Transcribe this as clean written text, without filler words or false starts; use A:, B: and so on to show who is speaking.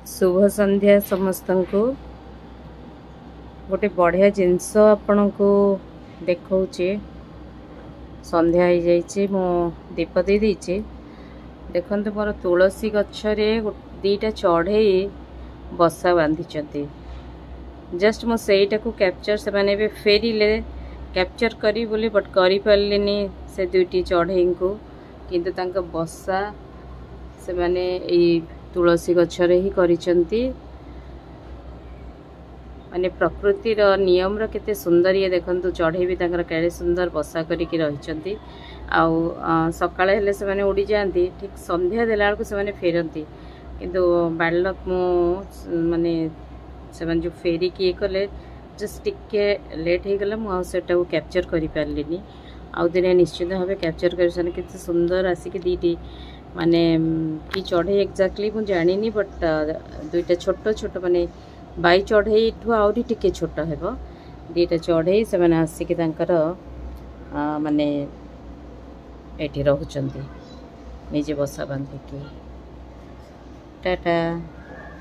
A: शुभ संध्या समस्त को गोटे बढ़िया जिनस आपण को देखौचे। संध्या हो जाइए मो दीप दे दीचे। देखते मोर तुलसी गच्छरे दीटा चढ़े बसा बांधी जस्ट मो सेटा को कैप्चर से माने भी फेरिले कैप्चर करी बोली बट करी पारलिनी से दुईटी चढ़ई को किंतु तांका बसा से माने तुलसी गच्छरे ही करिसंती। माने प्रकृतिर नियम रो केते सुंदर ये देखंतु चढ़ई भी तांकर केड़े सुंदर बसा करिक रहिसंती। आउ सकाळे हेले से माने उड़ी जांती ठीक संध्या देला को से माने फेरंती किंतु बालक मो माने से माने जो फेरी किए कले जस्ट टिके लेट हो गला मुटा को कैप्चर करि पारलिनी। आउ दिने निश्चित भाव कैप्चर कर केते सुंदर आसिक दीटी माने कि चढ़ई एक्जाक्टली मु जानिनी बट दुईटा छोट छोट माने बाई चढ़ई ठू आउरी टिके छोट हेबो दीटा चढ़ई से माने आसिक तांकर माने एठी रहउचंती निजे बसा बांधिकी। टाटा।